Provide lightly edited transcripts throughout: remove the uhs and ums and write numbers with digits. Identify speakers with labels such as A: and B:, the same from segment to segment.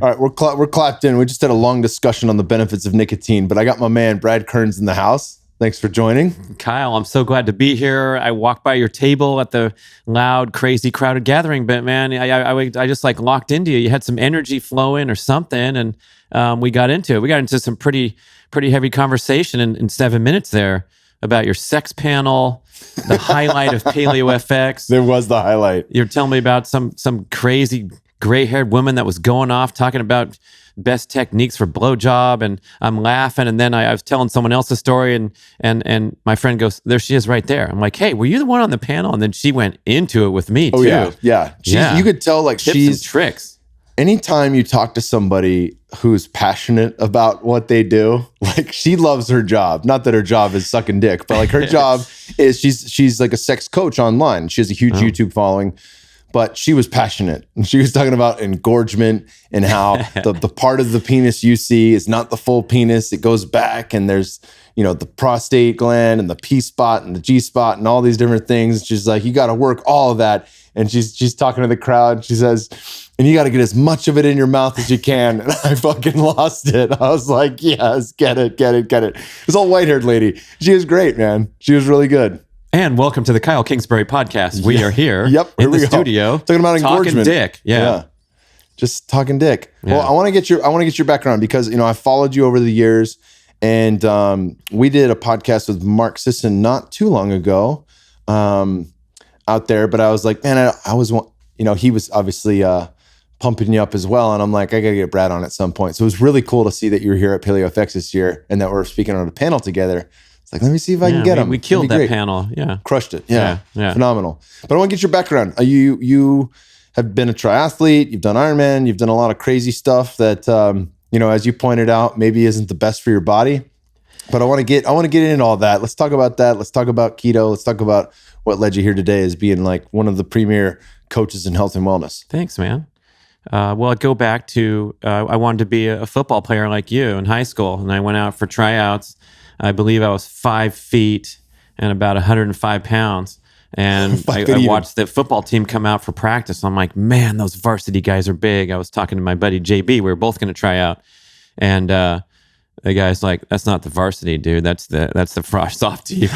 A: All right, we're clapped in. We just had a long discussion on the benefits of nicotine, but I got my man Brad Kerns in the house. Thanks for joining.
B: Kyle, I'm so glad to be here. I walked by your table at the loud, crazy, crowded gathering, but man, I just like locked into you. You had some energy flowing or something, and we got into it. We got into some pretty heavy conversation in 7 minutes there about your sex panel, the highlight of Paleo FX.
A: There was the highlight.
B: You're telling me about some crazy gray-haired woman that was going off talking about best techniques for blowjob, and I'm laughing. And then I was telling someone else a story, and my friend goes, "There she is, right there." I'm like, "Hey, were you the one on the panel?" And then she went into it with me too.
A: Oh yeah. You could tell like
B: Tips
A: she's
B: and tricks.
A: Anytime you talk to somebody who's passionate about what they do, like she loves her job. Not that her job is sucking dick, but like her job is she's like a sex coach online. She has a huge YouTube following. But she was passionate, and she was talking about engorgement and how the part of the penis you see is not the full penis. It goes back, and there's, the prostate gland and the P spot and the G spot and all these different things. She's like, you got to work all of that. And she's talking to the crowd. She says, and you got to get as much of it in your mouth as you can. And I fucking lost it. I was like, yes, get it. This old white-haired lady. She was great, man. She was really good.
B: And welcome to the Kyle Kingsbury podcast. We are here in the studio
A: talking about engorgement.
B: Dick. Yeah.
A: Just talking dick.
B: Yeah.
A: Well, I want to get your background because, I followed you over the years, and we did a podcast with Mark Sisson not too long ago out there, but I was like, man, I was, he was obviously pumping you up as well. And I'm like, I got to get Brad on at some point. So it was really cool to see that you were here at Paleo FX this year and that we're speaking on a panel together. It's like, let me see if I can get him.
B: We killed that panel. Yeah.
A: Crushed it. Yeah. Phenomenal. But I want to get your background. You have been a triathlete. You've done Ironman. You've done a lot of crazy stuff that, as you pointed out, maybe isn't the best for your body. But I want to get into all that. Let's talk about that. Let's talk about keto. Let's talk about what led you here today as being like one of the premier coaches in health and wellness.
B: Thanks, man. Well, I go back to, I wanted to be a football player like you in high school. And I went out for tryouts. I believe I was 5 feet and about 105 pounds. And I watched the football team come out for practice. I'm like, man, those varsity guys are big. I was talking to my buddy JB. We were both going to try out. And the guy's like, that's not the varsity, dude. That's the frosh soft team.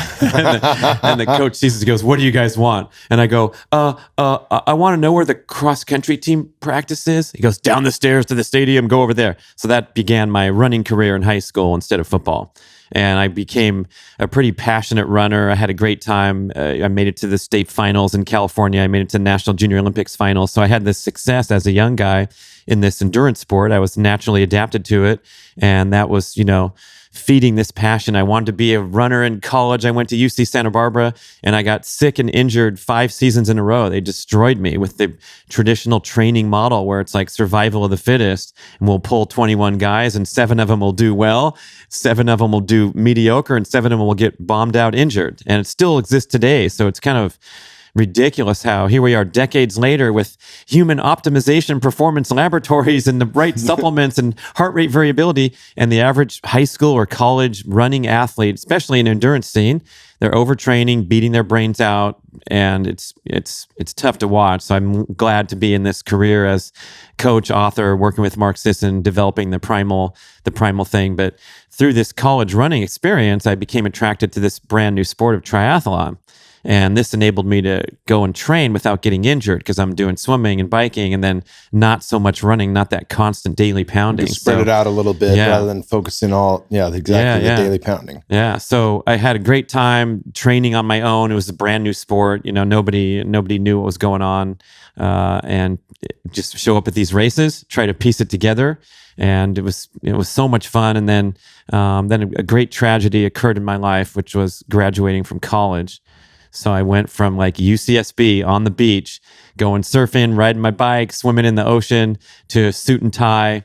B: and the coach sees us, goes, what do you guys want? And I go, I want to know where the cross country team practice is. He goes, down the stairs to the stadium, go over there. So that began my running career in high school instead of football. And I became a pretty passionate runner. I had a great time. I made it to the state finals in California. I made it to National Junior Olympics finals. So I had this success as a young guy in this endurance sport. I was naturally adapted to it. And that was, feeding this passion. I wanted to be a runner in college. I went to UC Santa Barbara and I got sick and injured 5 seasons in a row. They destroyed me with the traditional training model where it's like survival of the fittest, and we'll pull 21 guys and 7 of them will do well, 7 of them will do mediocre, and 7 of them will get bombed out injured. And it still exists today. So it's kind of ridiculous how here we are decades later with human optimization performance laboratories and the right supplements and heart rate variability, and the average high school or college running athlete, especially in endurance scene, they're overtraining, beating their brains out, and it's tough to watch. So I'm glad to be in this career as coach, author, working with Mark Sisson, developing the primal thing. But through this college running experience, I became attracted to this brand new sport of triathlon. And this enabled me to go and train without getting injured because I'm doing swimming and biking and then not so much running, not that constant daily pounding.
A: Spread it out a little bit rather than focusing the daily pounding.
B: Yeah. So I had a great time training on my own. It was a brand new sport. Nobody knew what was going on. And just show up at these races, try to piece it together. And it was so much fun. And then a great tragedy occurred in my life, which was graduating from college. So I went from like UCSB on the beach, going surfing, riding my bike, swimming in the ocean, to suit and tie,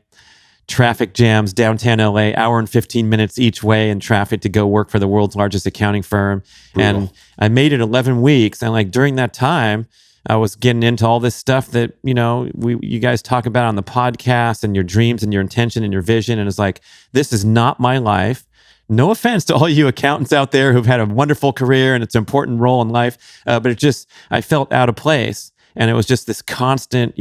B: traffic jams downtown LA, hour and 15 minutes each way in traffic to go work for the world's largest accounting firm. Brutal. And I made it 11 weeks. And like during that time, I was getting into all this stuff that, you guys talk about on the podcast, and your dreams and your intention and your vision. And it's like, this is not my life. No offense to all you accountants out there who've had a wonderful career and it's an important role in life, but I felt out of place. And it was just this constant,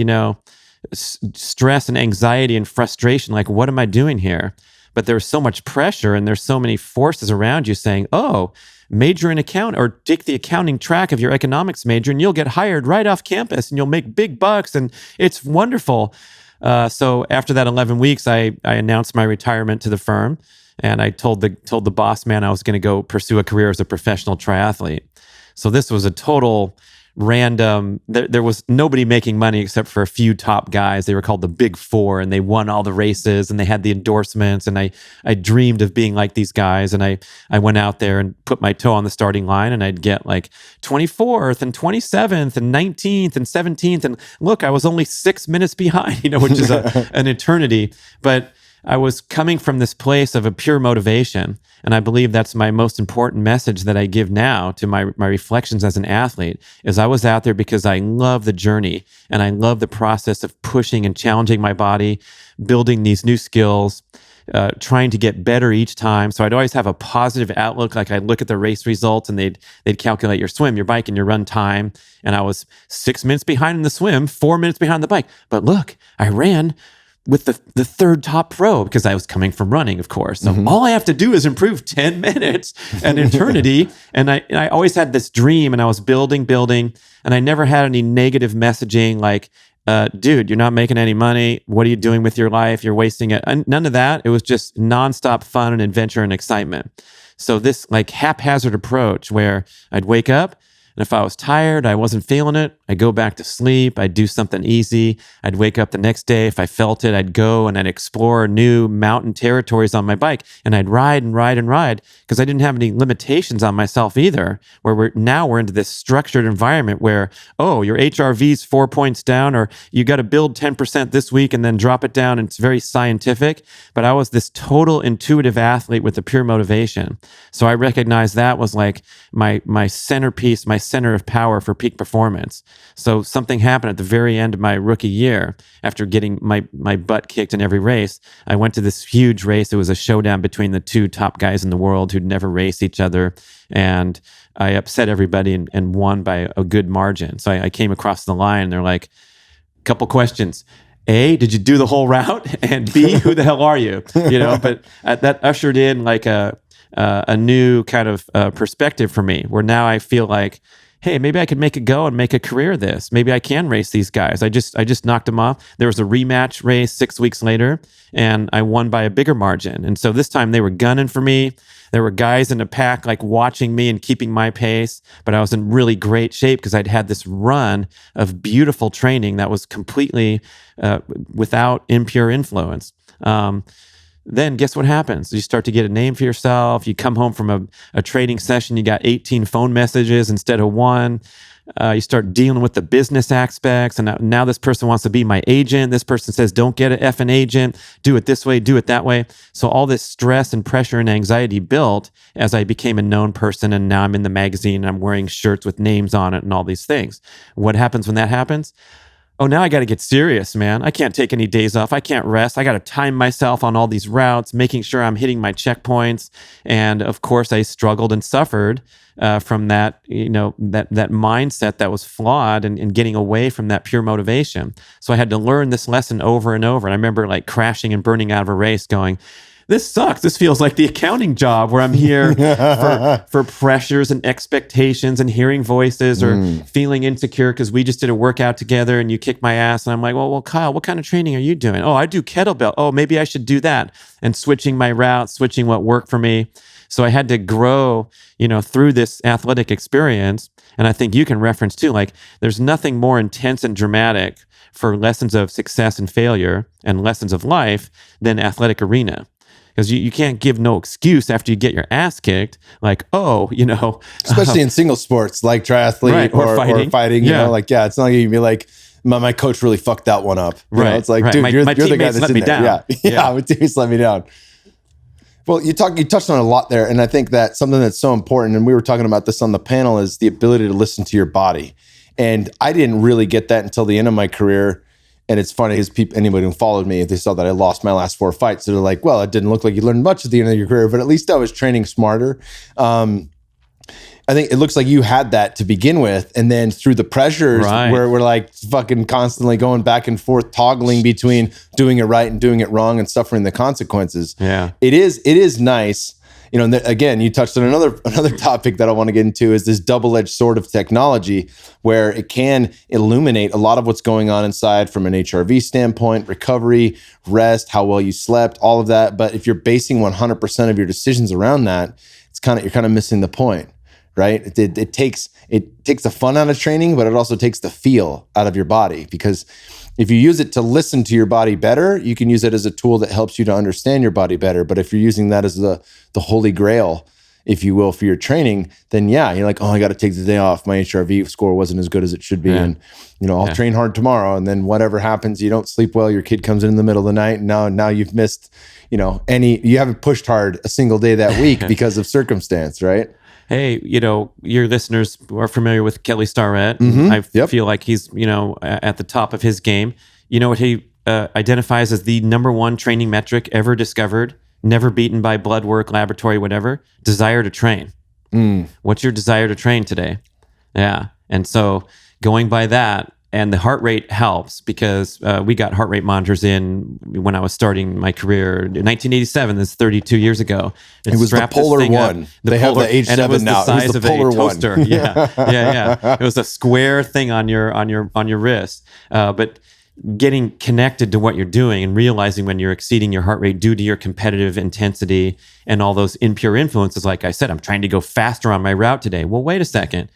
B: stress and anxiety and frustration. Like, what am I doing here? But there's so much pressure and there's so many forces around you saying, oh, major in account or take the accounting track of your economics major and you'll get hired right off campus and you'll make big bucks and it's wonderful. So after that 11 weeks, I announced my retirement to the firm and I told the boss man I was going to go pursue a career as a professional triathlete. So this was a total random, there was nobody making money except for a few top guys. They were called the Big Four and they won all the races and they had the endorsements. And I dreamed of being like these guys. And I went out there and put my toe on the starting line and I'd get like 24th and 27th and 19th and 17th. And look, I was only 6 minutes behind, which is an eternity. But I was coming from this place of a pure motivation. And I believe that's my most important message that I give now to my reflections as an athlete is I was out there because I love the journey and I love the process of pushing and challenging my body, building these new skills, trying to get better each time. So I'd always have a positive outlook. Like I'd look at the race results and they'd calculate your swim, your bike, and your run time. And I was 6 minutes behind in the swim, 4 minutes behind the bike. But look, I ran with the third top pro because I was coming from running, of course. So all I have to do is improve 10 minutes an eternity. And I always had this dream and I was building. And I never had any negative messaging like, dude, you're not making any money. What are you doing with your life? You're wasting it. And none of that. It was just nonstop fun and adventure and excitement. So this like haphazard approach where I'd wake up and if I was tired, I wasn't feeling it, I'd go back to sleep, I'd do something easy, I'd wake up the next day, if I felt it, I'd go and I'd explore new mountain territories on my bike, and I'd ride and ride and ride, because I didn't have any limitations on myself either, where we're into this structured environment where, oh, your HRV's 4 points down, or you got to build 10% this week and then drop it down, and it's very scientific, but I was this total intuitive athlete with a pure motivation. So I recognized that was like my centerpiece, my center of power for peak performance. So something happened at the very end of my rookie year after getting my butt kicked in every race. I went to this huge race. It was a showdown between the two top guys in the world who'd never raced each other. And I upset everybody and won by a good margin. So I came across the line and they're like, couple questions. A, did you do the whole route? And B, who the hell are you? But that ushered in like a new kind of perspective for me, where now I feel like, hey, maybe I could make it go and make a career of this. Maybe I can race these guys. I just knocked them off. There was a rematch race 6 weeks later, and I won by a bigger margin. And so this time they were gunning for me. There were guys in the pack like watching me and keeping my pace, but I was in really great shape because I'd had this run of beautiful training that was completely without impure influence. Then guess what happens? You start to get a name for yourself. You come home from a training session, you got 18 phone messages instead of one. You start dealing with the business aspects, and now this person wants to be my agent. This person says, don't get an effing agent. Do it this way, do it that way. So all this stress and pressure and anxiety built as I became a known person, and now I'm in the magazine and I'm wearing shirts with names on it and all these things. What happens when that happens? Oh, now I got to get serious, man. I can't take any days off. I can't rest. I got to time myself on all these routes, making sure I'm hitting my checkpoints. And of course, I struggled and suffered from that, that mindset that was flawed and getting away from that pure motivation. So I had to learn this lesson over and over. And I remember like crashing and burning out of a race going, this sucks. This feels like the accounting job where I'm here for pressures and expectations and hearing voices or feeling insecure because we just did a workout together and you kicked my ass. And I'm like, well, Kyle, what kind of training are you doing? Oh, I do kettlebell. Oh, maybe I should do that. And switching my route, switching what worked for me. So I had to grow, through this athletic experience. And I think you can reference too, like there's nothing more intense and dramatic for lessons of success and failure and lessons of life than athletic arena. Because you can't give no excuse after you get your ass kicked, like,
A: especially in single sports like triathlete
B: right, or fighting,
A: it's not like you can be like, my coach really fucked that one up. It's like, dude, you're the guy that's
B: let me down.
A: My teammates let me down. Well, you touched on a lot there, and I think that something that's so important, and we were talking about this on the panel, is the ability to listen to your body. And I didn't really get that until the end of my career. And it's funny, anybody who followed me, they saw that I lost my last 4 fights. So they're like, well, it didn't look like you learned much at the end of your career, but at least I was training smarter. I think it looks like you had that to begin with, and then through the pressures where we're like fucking constantly going back and forth, toggling between doing it right and doing it wrong and suffering the consequences.
B: Yeah,
A: it is nice. You know, and again, you touched on another topic that I want to get into is this double-edged sword of technology, where it can illuminate a lot of what's going on inside from an HRV standpoint, recovery, rest, how well you slept, all of that. But if you're basing 100% of your decisions around that, you're kind of missing the point, right? It takes the fun out of training, but it also takes the feel out of your body, because if you use it to listen to your body better, you can use it as a tool that helps you to understand your body better. But if you're using that as the holy grail, if you will, for your training, then yeah, you're like, oh, I got to take the day off. My HRV score wasn't as good as it should be. And, you know, I'll train hard tomorrow. And then whatever happens, you don't sleep well, your kid comes in the middle of the night. And now you've missed, you know, you haven't pushed hard a single day that week because of circumstance, right?
B: Hey, you know, your listeners are familiar with Kelly Starrett. I feel like he's, you know, at the top of his game. You know what he identifies as the number one training metric ever discovered, never beaten by blood work, laboratory, whatever? Desire to train. What's your desire to train today? Yeah. And so going by that, and the heart rate helps, because we got heart rate monitors in when I was starting my career in 1987. This is 32 years ago.
A: It was the Polar One. They have the H7
B: and it was
A: now.
B: The size
A: it was the
B: of
A: Polar
B: a toaster.
A: One.
B: Yeah. It was a square thing on your wrist. But getting connected to what you're doing and realizing when you're exceeding your heart rate due to your competitive intensity and all those impure influences. Like I said, I'm trying to go faster on my route today. Well, wait a second.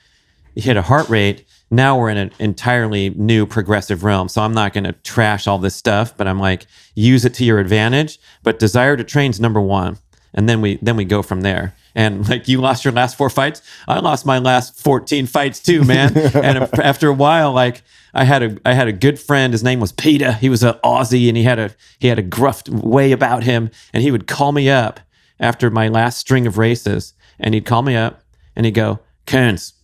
B: You hit a heart rate. Now we're in an entirely new progressive realm. So I'm not going to trash all this stuff, but I'm like, use it to your advantage. But desire to train is number one. And then we go from there. And like, you lost your last 4 fights. I lost my last 14 fights too, man. And after a while, like I had a good friend. His name was Peter. He was an Aussie, and he had a gruff way about him. And he would call me up after my last string of races, and he'd call me up and he'd go, Kearns,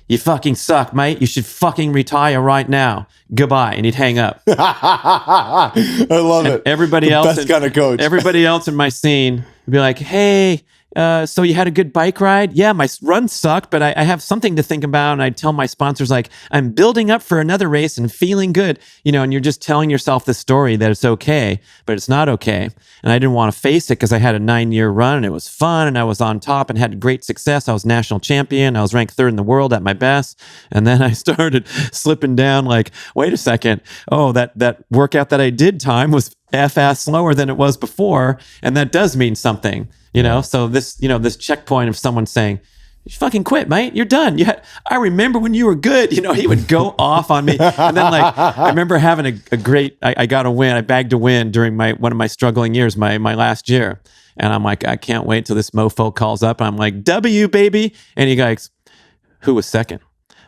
B: you fucking suck, mate. You should fucking retire right now. Goodbye. And he'd hang up.
A: I love it.
B: Everybody else,
A: best kind of coach.
B: Everybody else in my scene would be like, hey, so you had a good bike ride? Yeah, my run sucked, but I have something to think about. And I'd tell my sponsors, like, I'm building up for another race and feeling good, you know, and you're just telling yourself the story that it's okay, but it's not okay. And I didn't want to face it because I had a 9-year run and it was fun and I was on top and had great success. I was national champion. I was ranked 3rd in the world at my best. And then I started slipping down like, wait a second. Oh, that workout that I did time was ass slower than it was before. And that does mean something. You know, so this checkpoint of someone saying, you fucking quit, mate. You're done. I remember when you were good. You know, he would go off on me. And then like, I remember having a great, I got a win. I bagged a win during one of my struggling years, my last year. And I'm like, I can't wait till this mofo calls up. And I'm like, W, baby. And he goes, who was second?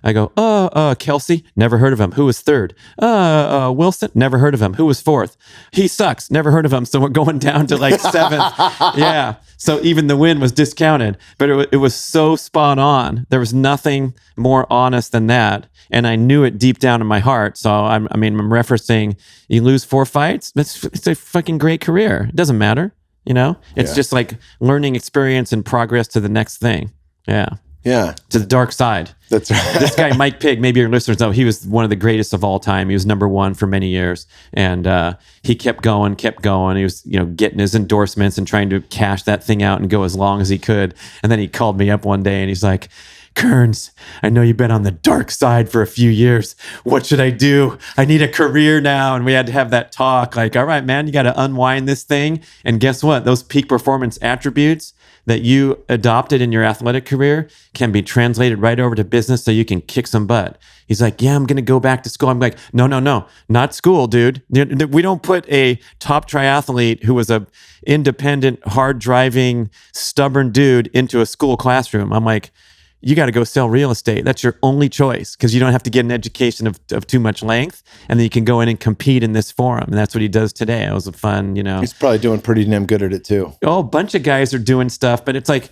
B: I go, Kelsey, never heard of him. Who was third? Wilson, never heard of him. Who was fourth? He sucks, never heard of him. So we're going down to like 7th. Yeah. So even the win was discounted, but it was so spot on. There was nothing more honest than that. And I knew it deep down in my heart. So I'm referencing, you lose 4 fights. It's a fucking great career. It doesn't matter. You know, it's just like learning experience and progress to the next thing. Yeah.
A: Yeah.
B: To the dark side.
A: That's right.
B: This guy, Mike Pigg, maybe your listeners know, he was one of the greatest of all time. He was number 1 for many years. And he kept going. He was, you know, getting his endorsements and trying to cash that thing out and go as long as he could. And then he called me up one day and he's like, Kearns, I know you've been on the dark side for a few years. What should I do? I need a career now. And we had to have that talk like, all right, man, you got to unwind this thing. And guess what? Those peak performance attributes that you adopted in your athletic career can be translated right over to business so you can kick some butt. He's like, yeah, I'm going to go back to school. I'm like, no, not school, dude. We don't put a top triathlete who was a independent, hard driving, stubborn dude into a school classroom. I'm like, you got to go sell real estate. That's your only choice because you don't have to get an education of too much length. And then you can go in and compete in this forum. And that's what he does today. It was a fun, you know.
A: He's probably doing pretty damn good at it too.
B: Oh, a bunch of guys are doing stuff, but it's like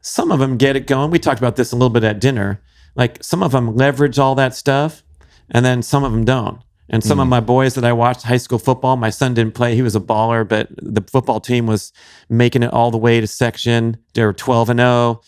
B: some of them get it going. We talked about this a little bit at dinner. Like some of them leverage all that stuff and then some of them don't. And some of my boys that I watched high school football, my son didn't play. He was a baller, but the football team was making it all the way to section. They were 12-0.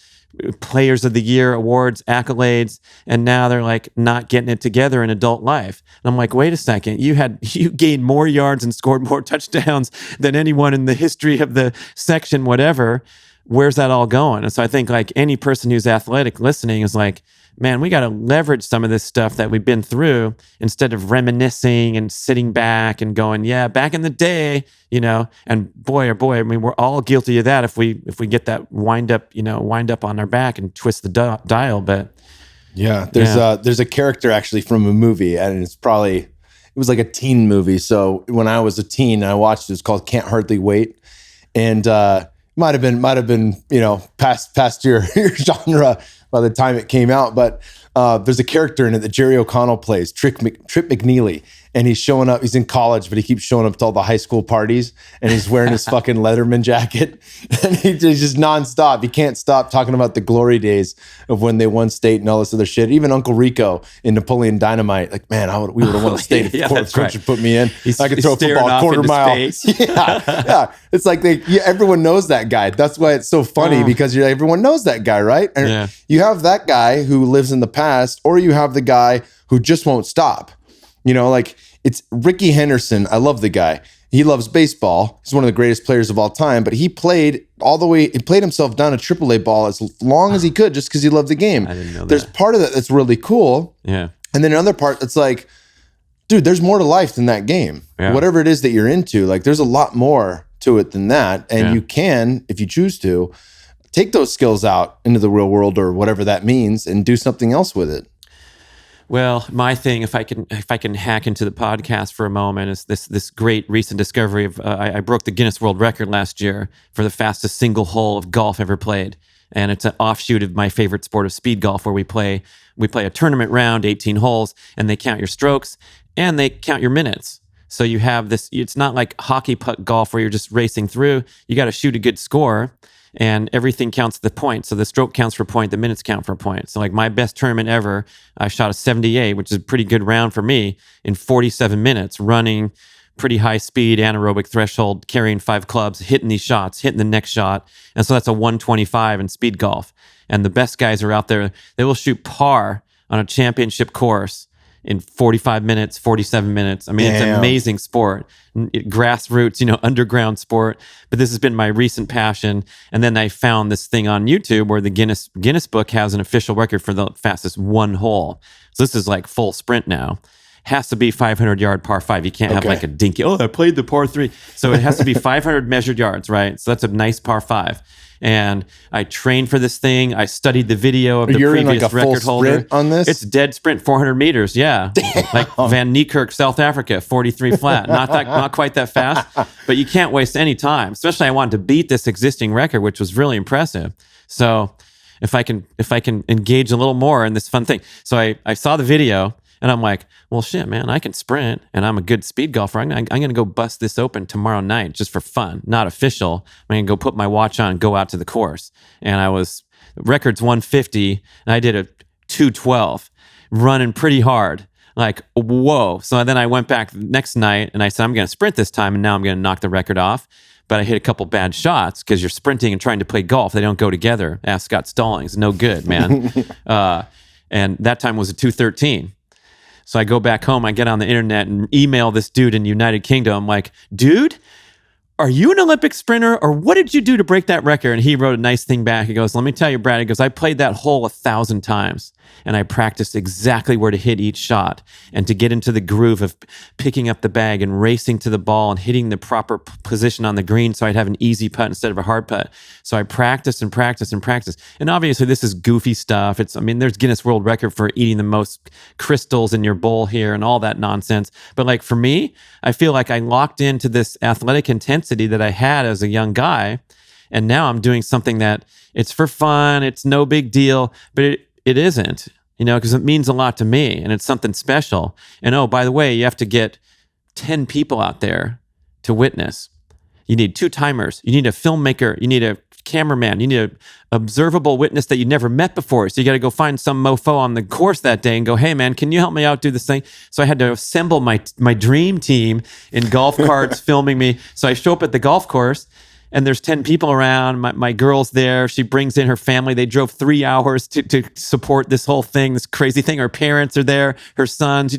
B: players of the year awards, accolades, and now they're like not getting it together in adult life. And I'm like, wait a second, you gained more yards and scored more touchdowns than anyone in the history of the section, whatever. Where's that all going? And so I think like any person who's athletic listening is like, man, we got to leverage some of this stuff that we've been through instead of reminiscing and sitting back and going, yeah, back in the day, and boy, oh boy, I mean, we're all guilty of that if we get that wind up on our back and twist the dial. But
A: yeah, there's a character actually from a movie, and it was like a teen movie. So when I was a teen, I watched it. It's called Can't Hardly Wait. And, might have been, past your genre by the time it came out, but there's a character in it that Jerry O'Connell plays, Trip McNeely, and he's showing up. He's in college, but he keeps showing up to all the high school parties, and he's wearing his fucking Letterman jacket, and he's just nonstop. He can't stop talking about the glory days of when they won state and all this other shit. Even Uncle Rico in Napoleon Dynamite, like, man, we would have won a state if the coach would put me in. I could throw a football a quarter mile. Yeah. It's like everyone knows that guy. That's why it's so funny because everyone knows that guy, right? And you have that guy who lives in the past, or you have the guy who just won't stop. Like it's Ricky Henderson. I love the guy. He loves baseball. He's one of the greatest players of all time, but he played himself down a AAA ball as long as he could just because he loved the game.
B: I didn't know that.
A: There's part of that that's really cool.
B: Yeah. And
A: then another part that's like, dude, there's more to life than that game. Yeah. Whatever it is that you're into, like there's a lot more to it than that. And you can, if you choose to, take those skills out into the real world or whatever that means and do something else with it.
B: Well, my thing, if I can hack into the podcast for a moment, is this great recent discovery of I broke the Guinness World Record last year for the fastest single hole of golf ever played, and it's an offshoot of my favorite sport of speed golf, where we play a tournament round, 18 holes, and they count your strokes and they count your minutes. So you have this. It's not like hockey puck golf where you're just racing through. You got to shoot a good score. And everything counts the point. So the stroke counts for a point, the minutes count for a point. So like my best tournament ever, I shot a 78, which is a pretty good round for me, in 47 minutes, running pretty high speed, anaerobic threshold, carrying 5 clubs, hitting these shots, hitting the next shot. And so that's a 125 in speed golf. And the best guys are out there, they will shoot par on a championship course in 45 minutes, 47 minutes. I mean, It's an amazing sport. Grassroots, underground sport. But this has been my recent passion. And then I found this thing on YouTube where the Guinness book has an official record for the fastest one hole. So this is like full sprint now. Has to be 500-yard par 5. You can't have like a dinky, I played the par 3. So it has to be 500 measured yards, right? So that's a nice par 5. And I trained for this thing. I studied the video of the previous record holder
A: on this.
B: It's dead sprint, 400 meters. Yeah, like Van Niekerk, South Africa, 43 flat. Not quite that fast, but you can't waste any time. Especially, I wanted to beat this existing record, which was really impressive. So, if I can engage a little more in this fun thing, so I saw the video. And I'm like, well, shit, man, I can sprint and I'm a good speed golfer. I'm going to go bust this open tomorrow night just for fun, not official. I'm going to go put my watch on and go out to the course. And record's 150 and I did a 212, running pretty hard. Like, whoa. So then I went back the next night and I said, I'm going to sprint this time and now I'm going to knock the record off. But I hit a couple bad shots because you're sprinting and trying to play golf. They don't go together. Ask Scott Stallings. No good, man. And that time was a 213. So I go back home, I get on the internet and email this dude in United Kingdom. I'm like, dude, are you an Olympic sprinter or what did you do to break that record? And he wrote a nice thing back. He goes, let me tell you, Brad. He goes, I played that hole 1,000 times and I practiced exactly where to hit each shot and to get into the groove of picking up the bag and racing to the ball and hitting the proper position on the green so I'd have an easy putt instead of a hard putt. So I practiced and practiced and practiced. And obviously this is goofy stuff. There's Guinness World Record for eating the most crystals in your bowl here and all that nonsense. But like for me, I feel like I locked into this athletic intensity that I had as a young guy. And now I'm doing something that it's for fun. It's no big deal, but it isn't, because it means a lot to me and it's something special. And oh, by the way, you have to get 10 people out there to witness. You need 2 timers. You need a filmmaker. You need a cameraman. You need an observable witness that you never met before. So you got to go find some mofo on the course that day and go, hey man, can you help me out do this thing? So I had to assemble my dream team in golf carts filming me. So I show up at the golf course and there's 10 people around. My girl's there. She brings in her family. They drove 3 hours to support this whole thing, this crazy thing. Her parents are there, her sons.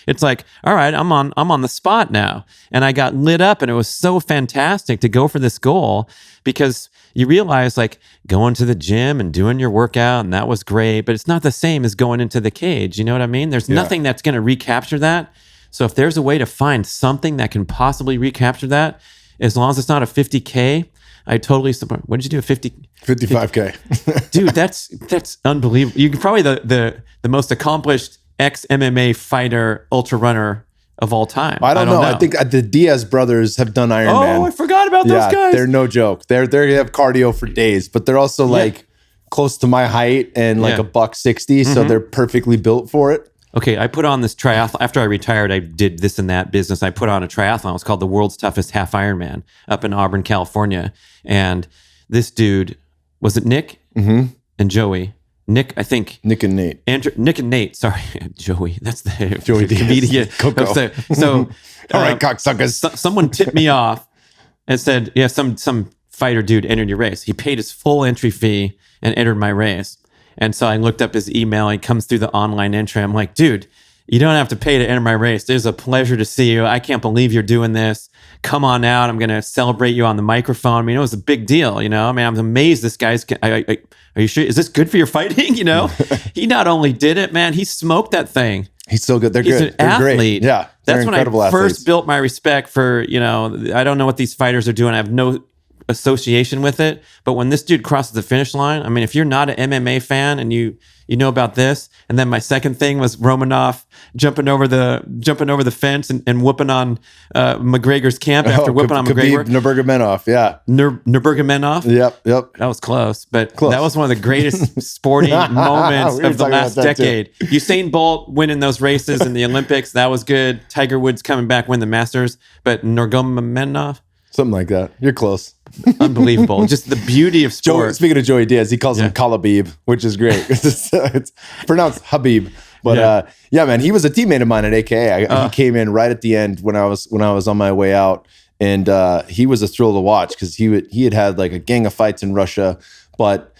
B: It's like, all right, I'm on the spot now. And I got lit up, and it was so fantastic to go for this goal, because you realize, like, going to the gym and doing your workout, and that was great, but it's not the same as going into the cage. You know what I mean? There's nothing that's going to recapture that. So if there's a way to find something that can possibly recapture that, as long as it's not a 50K, I totally support. What did you do?
A: 55K.
B: Dude, that's unbelievable. You're probably the most accomplished ex-MMA fighter, ultra runner of all time.
A: I don't know. I think the Diaz brothers have done Ironman.
B: Oh, I forgot about those guys.
A: They're no joke. They have cardio for days, but they're also like close to my height and like a $160, so they're perfectly built for it.
B: Okay, I put on this triathlon. After I retired, I did this and that business. I put on a triathlon. It was called the World's Toughest Half Ironman up in Auburn, California. And this dude, was it Nick and Joey? Nick, I think.
A: Nick and Nate.
B: Nick and Nate. Sorry, Joey. That's the
A: Joey
B: comedian.
A: Coco.
B: So,
A: all right, cocksuckers.
B: Someone tipped me off and said, yeah, some fighter dude entered your race. He paid his full entry fee and entered my race. And so I looked up his email. He comes through the online entry. I'm like, dude, you don't have to pay to enter my race. It is a pleasure to see you. I can't believe you're doing this. Come on out. I'm going to celebrate you on the microphone. I mean, it was a big deal, I mean, I'm amazed this guy's... are you sure? Is this good for your fighting? He not only did it, man, he smoked that thing.
A: He's so good. They're
B: He's
A: good.
B: an
A: They're
B: athlete.
A: Great. Yeah.
B: That's when I
A: athletes.
B: first built my respect for, I don't know what these fighters are doing. I have no association with it. But when this dude crosses the finish line, I mean, if you're not an MMA fan and you know about this, and then my second thing was Romanov jumping over the fence and whooping on McGregor's camp after whooping on McGregor.
A: Nurmagomedov, yeah.
B: Nurmagomedov?
A: Yep.
B: That was close, but that was one of the greatest sporting moments of the last decade. Usain Bolt winning those races in the Olympics, that was good. Tiger Woods coming back, win the Masters, but Nurmagomedov?
A: Something like that. You're close.
B: Unbelievable. Just the beauty of sport.
A: Speaking of Joey Diaz, he calls him Kalabib, which is great. it's pronounced Habib. But man, he was a teammate of mine at AKA. He came in right at the end when I was on my way out, and he was a thrill to watch because he had like a gang of fights in Russia, but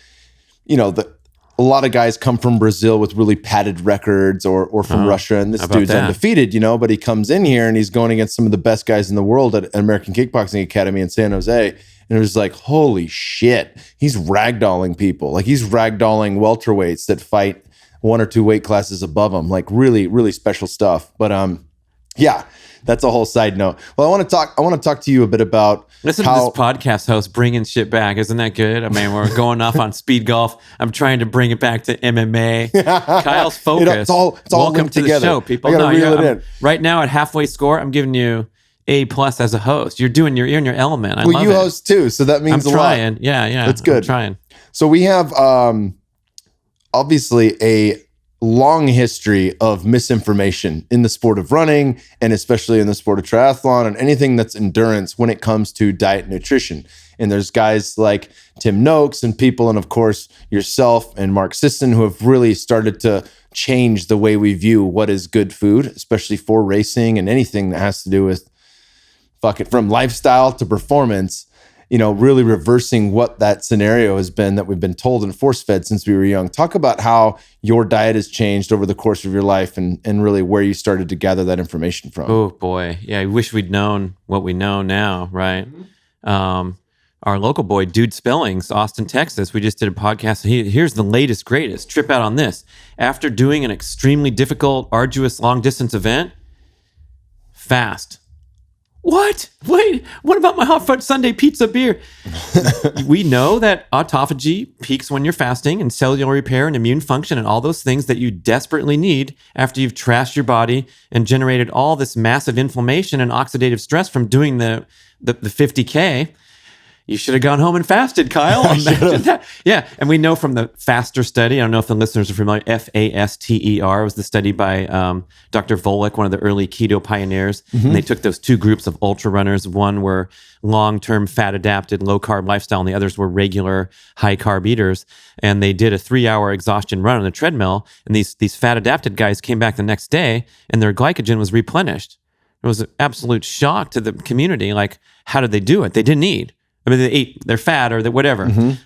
A: a lot of guys come from Brazil with really padded records or from Russia, and this dude's undefeated, but he comes in here and he's going against some of the best guys in the world at American Kickboxing Academy in San Jose. And it was like, holy shit, he's ragdolling people. Like he's ragdolling welterweights that fight 1 or 2 weight classes above him. Like really, really special stuff. But that's a whole side note. Well, I want to talk to you a bit about
B: Listen to this podcast host bringing shit back. Isn't that good? I mean, we're going off on speed golf. I'm trying to bring it back to MMA. Kyle's focus.
A: It's all
B: welcome to
A: together.
B: The show, people.
A: I gotta reel it in.
B: Right now at halfway score, I'm giving you A+ as a host. You're in your element. I love
A: you
B: it.
A: host too, so that means
B: I'm
A: a
B: trying.
A: lot.
B: Yeah.
A: That's good.
B: I'm trying.
A: So we have obviously a long history of misinformation in the sport of running, and especially in the sport of triathlon and anything that's endurance when it comes to diet and nutrition. And there's guys like Tim Noakes and people, and of course yourself and Mark Sisson, who have really started to change the way we view what is good food, especially for racing and anything that has to do with from lifestyle to performance. Really reversing what that scenario has been that we've been told and force-fed since we were young. Talk about how your diet has changed over the course of your life and really where you started to gather that information from.
B: Oh, boy. Yeah, I wish we'd known what we know now, right? Mm-hmm. Our local boy, Dude Spellings, Austin, Texas, we just did a podcast. Here's the latest, greatest. Trip out on this. After doing an extremely difficult, arduous, long-distance event, fast. What? Wait, what about my hot fudge sundae pizza beer? We know that autophagy peaks when you're fasting, and cellular repair and immune function and all those things that you desperately need after you've trashed your body and generated all this massive inflammation and oxidative stress from doing the 50K. You should have gone home and fasted, Kyle. Imagine that. Yeah, and we know from the FASTER study, I don't know if the listeners are familiar, FASTER was the study by Dr. Volek, one of the early keto pioneers. Mm-hmm. And they took those 2 groups of ultra runners. One were long-term fat-adapted, low-carb lifestyle, and the others were regular high-carb eaters. And they did a 3-hour exhaustion run on the treadmill. And these fat-adapted guys came back the next day, and their glycogen was replenished. It was an absolute shock to the community. Like, how did they do it? They didn't eat. I mean, they ate their fat or whatever.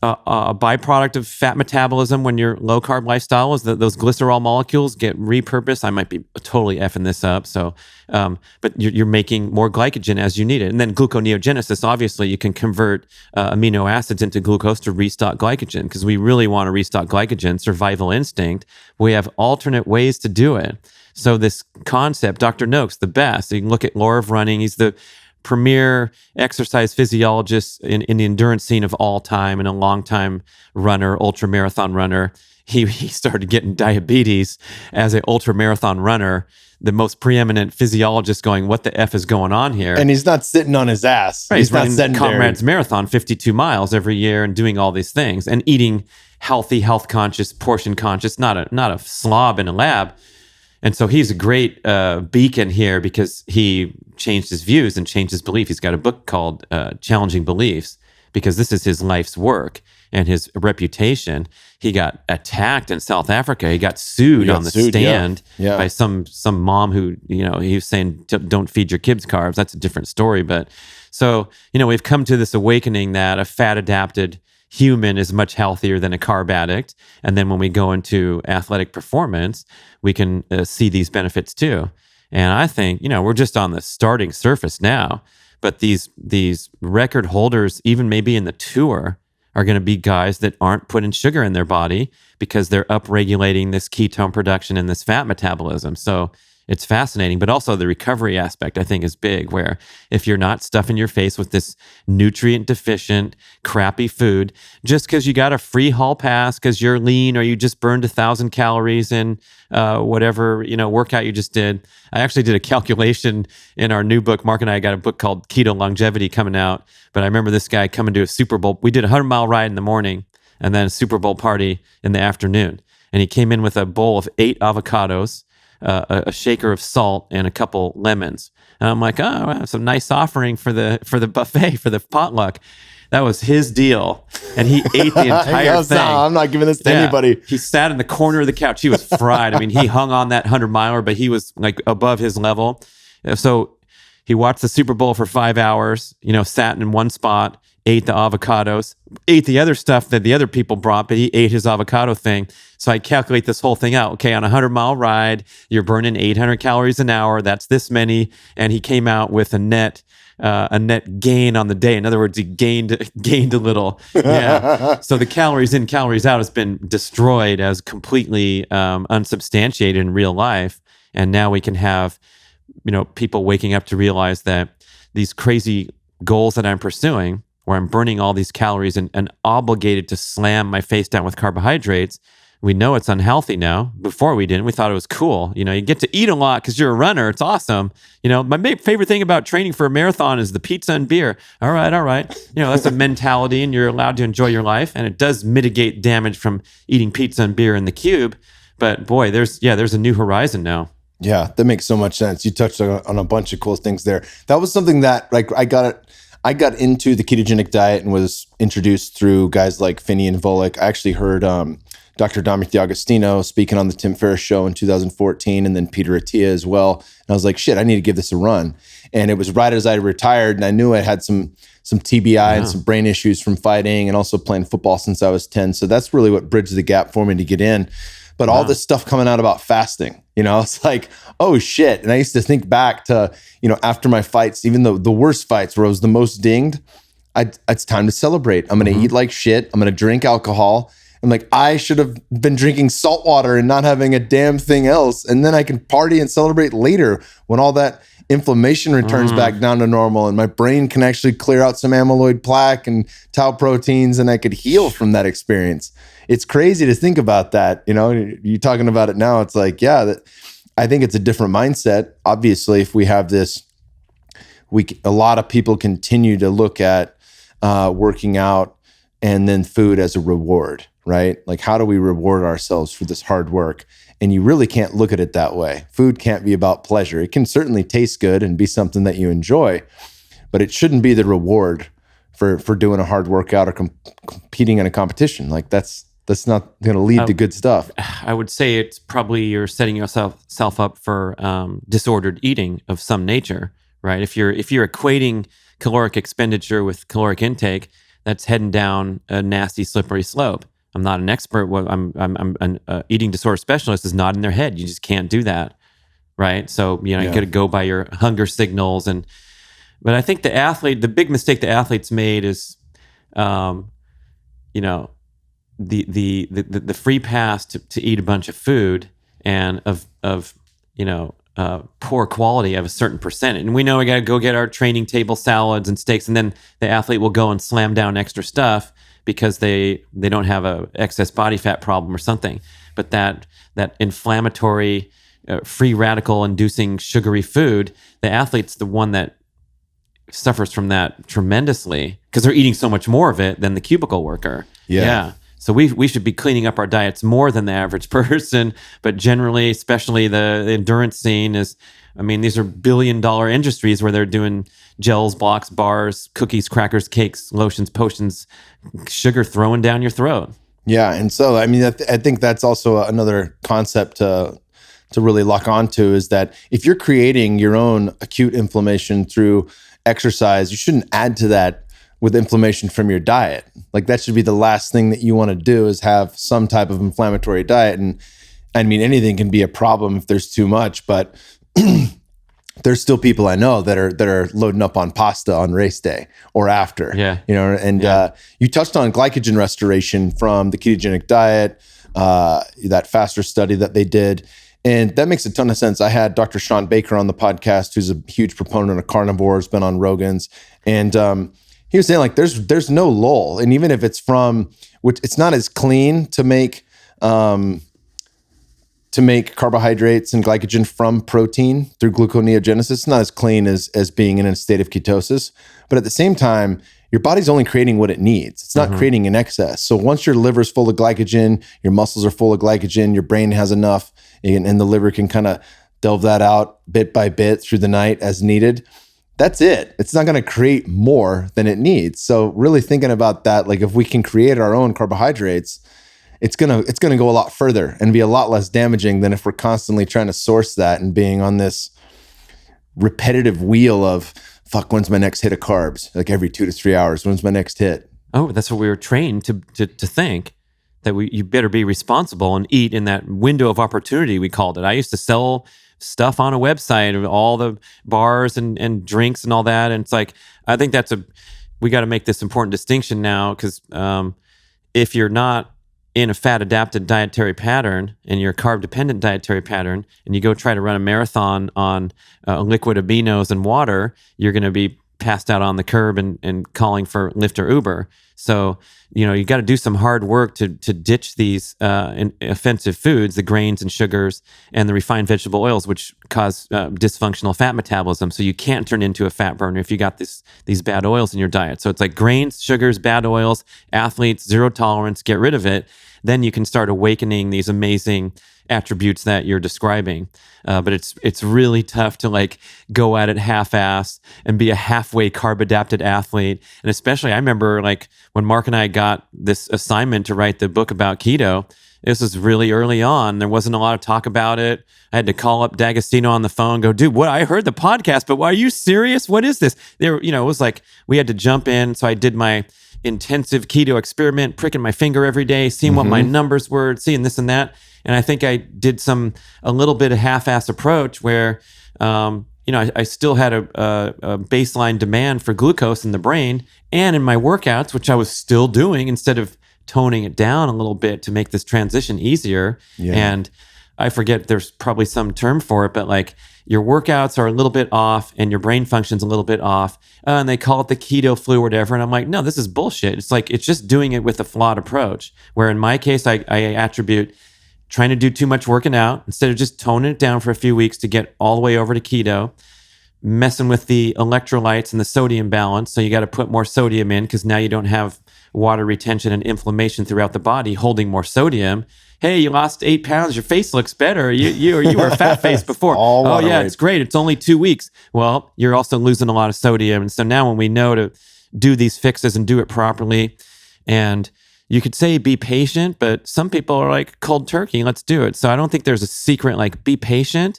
B: A byproduct of fat metabolism when your low carb lifestyle is that those glycerol molecules get repurposed. I might be totally effing this up. So, but you're making more glycogen as you need it. And then gluconeogenesis, obviously you can convert amino acids into glucose to restock glycogen because we really want to restock glycogen, survival instinct. We have alternate ways to do it. So this concept, Dr. Noakes, the best. You can look at Law of Running. He's the premier exercise physiologist in the endurance scene of all time and a long-time runner, ultra marathon runner. He started getting diabetes as an ultra marathon runner, the most preeminent physiologist going, what the F is going on here?
A: And he's not sitting on his ass.
B: Right,
A: he's not
B: running
A: sedentary.
B: Comrades Marathon, 52 miles every year and doing all these things and eating healthy, health conscious, portion conscious, not a slob in a lab. And so he's a great beacon here because he changed his views and changed his belief. He's got a book called Challenging Beliefs because this is his life's work and his reputation. He got attacked in South Africa. He got sued on the stand by some mom who, he was saying, don't feed your kids carbs. That's a different story. But so, we've come to this awakening that a fat adapted human is much healthier than a carb addict. And then when we go into athletic performance, we can see these benefits too. And I think, we're just on the starting surface now, but these record holders, even maybe in the tour, are going to be guys that aren't putting sugar in their body because they're upregulating this ketone production and this fat metabolism. So it's fascinating, but also the recovery aspect I think is big, where if you're not stuffing your face with this nutrient deficient, crappy food, just because you got a free hall pass because you're lean or you just burned 1,000 calories in whatever, workout you just did. I actually did a calculation in our new book. Mark and I got a book called Keto Longevity coming out, but I remember this guy coming to a Super Bowl. We did a 100-mile ride in the morning and then a Super Bowl party in the afternoon. And he came in with a bowl of 8 avocados, a shaker of salt, and a couple lemons. And I'm like, oh, that's a nice offering for the buffet, for the potluck. That was his deal. And he ate the entire thing.
A: I'm not giving this to anybody.
B: He sat in the corner of the couch. He was fried. I mean, he hung on that 100-miler, but he was like above his level. So he watched the Super Bowl for 5 hours, sat in one spot, ate the avocados, ate the other stuff that the other people brought, but he ate his avocado thing. So I calculate this whole thing out. Okay, on a 100-mile ride, you're burning 800 calories an hour. That's this many. And he came out with a net gain on the day. In other words, he gained a little. Yeah. So the calories in, calories out has been destroyed as completely unsubstantiated in real life. And now we can have, people waking up to realize that these crazy goals that I'm pursuing, where I'm burning all these calories and obligated to slam my face down with carbohydrates, we know it's unhealthy now. Before we didn't. We thought it was cool. You get to eat a lot because you're a runner. It's awesome. My favorite thing about training for a marathon is the pizza and beer. All right. That's a mentality and you're allowed to enjoy your life. And it does mitigate damage from eating pizza and beer in the cube. But boy, there's a new horizon now.
A: Yeah, that makes so much sense. You touched on a bunch of cool things there. That was something that I got into the ketogenic diet and was introduced through guys like Finney and Volek. I actually heard Dr. Dominic D'Agostino speaking on the Tim Ferriss show in 2014, and then Peter Attia as well. And I was like, shit, I need to give this a run. And it was right as I retired, and I knew I had some TBI and some brain issues from fighting and also playing football since I was 10. So that's really what bridged the gap for me to get in. But all this stuff coming out about fasting, it's like, oh shit. And I used to think back to, after my fights, even the worst fights where I was the most dinged, it's time to celebrate. I'm going to eat like shit. I'm going to drink alcohol. I'm like, I should have been drinking salt water and not having a damn thing else. And then I can party and celebrate later when all that inflammation returns back down to normal and my brain can actually clear out some amyloid plaque and tau proteins and I could heal from that experience. It's crazy to think about that. You're talking about it now. It's like, I think it's a different mindset. Obviously, if we have this, a lot of people continue to look at working out and then food as a reward, right? Like, how do we reward ourselves for this hard work? And you really can't look at it that way. Food can't be about pleasure. It can certainly taste good and be something that you enjoy, but it shouldn't be the reward for doing a hard workout or competing in a competition. Like that's not going to lead to good stuff.
B: I would say it's probably you're setting yourself up for disordered eating of some nature, right? If you're equating caloric expenditure with caloric intake, that's heading down a nasty, slippery slope. I'm not an expert. I'm an eating disorder specialist is not in their head. You just can't do that, right? So, you got to go by your hunger signals. But I think the big mistake the athletes made is, the free pass to eat a bunch of food and of poor quality of a certain percentage. And we know we got to go get our training table salads and steaks, and then the athlete will go and slam down extra stuff because they don't have a excess body fat problem or something. But that inflammatory, free radical inducing sugary food, the athlete's the one that suffers from that tremendously because they're eating so much more of it than the cubicle worker. Yeah. So we should be cleaning up our diets more than the average person, but generally, especially the endurance scene these are billion-dollar industries where they're doing gels, blocks, bars, cookies, crackers, cakes, lotions, potions, sugar throwing down your throat.
A: Yeah, and so I think that's also another concept to really lock onto is that if you're creating your own acute inflammation through exercise, you shouldn't add to that with inflammation from your diet. Like that should be the last thing that you want to do is have some type of inflammatory diet. And I mean, anything can be a problem if there's too much, but there's still people I know that are loading up on pasta on race day or after.
B: Yeah.
A: You touched on glycogen restoration from the ketogenic diet, that faster study that they did. And that makes a ton of sense. I had Dr. Sean Baker on the podcast, who's a huge proponent of carnivores, been on Rogan's. And he was saying like there's no lull. And even if it's which it's not as clean to make carbohydrates and glycogen from protein through gluconeogenesis. It's not as clean as being in a state of ketosis. But at the same time, your body's only creating what it needs. It's not creating in excess. So once your liver's full of glycogen, your muscles are full of glycogen, your brain has enough, and the liver can kind of delve that out bit by bit through the night as needed. That's it. It's not going to create more than it needs. So really thinking about that, like if we can create our own carbohydrates, it's gonna go a lot further and be a lot less damaging than if we're constantly trying to source that and being on this repetitive wheel of fuck, when's my next hit of carbs? Like every 2 to 3 hours, when's my next hit?
B: Oh, that's what we were trained to think, that you better be responsible and eat in that window of opportunity, we called it. I used to sell stuff on a website of all the bars and drinks and all that. And it's like, I think we got to make this important distinction now because if you're not in a fat-adapted dietary pattern and you're a carb-dependent dietary pattern and you go try to run a marathon on liquid aminos and water, you're going to be passed out on the curb and calling for Lyft or Uber. So, you got to do some hard work to ditch these offensive foods, the grains and sugars and the refined vegetable oils, which cause dysfunctional fat metabolism. So you can't turn into a fat burner if you got these bad oils in your diet. So it's like grains, sugars, bad oils, athletes, zero tolerance, get rid of it. Then you can start awakening these amazing attributes that you're describing. But it's really tough to like go at it half-ass and be a halfway carb-adapted athlete. And especially, I remember like when Mark and I got this assignment to write the book about keto, this was really early on. There wasn't a lot of talk about it. I had to call up D'Agostino on the phone, go, dude, what? I heard the podcast, but are you serious? What is this? It was like we had to jump in. So I did my intensive keto experiment, pricking my finger every day, seeing what my numbers were, seeing this and that. And I think I did a little bit of half-ass approach where, I still had a baseline demand for glucose in the brain and in my workouts, which I was still doing instead of toning it down a little bit to make this transition easier. Yeah. And I forget, there's probably some term for it, but like your workouts are a little bit off and your brain function's a little bit off. And they call it the keto flu or whatever. And I'm like, no, this is bullshit. It's like, it's just doing it with a flawed approach. Where in my case, I attribute trying to do too much working out instead of just toning it down for a few weeks to get all the way over to keto, messing with the electrolytes and the sodium balance. So you got to put more sodium in because now you don't have water retention and inflammation throughout the body holding more sodium. Hey, you lost 8 pounds. Your face looks better. You were a fat face before. Oh yeah, it's great. It's only 2 weeks. Well, you're also losing a lot of sodium. And so now when we know to do these fixes and do it properly, and you could say be patient, but some people are like cold turkey. Let's do it. So I don't think there's a secret like be patient.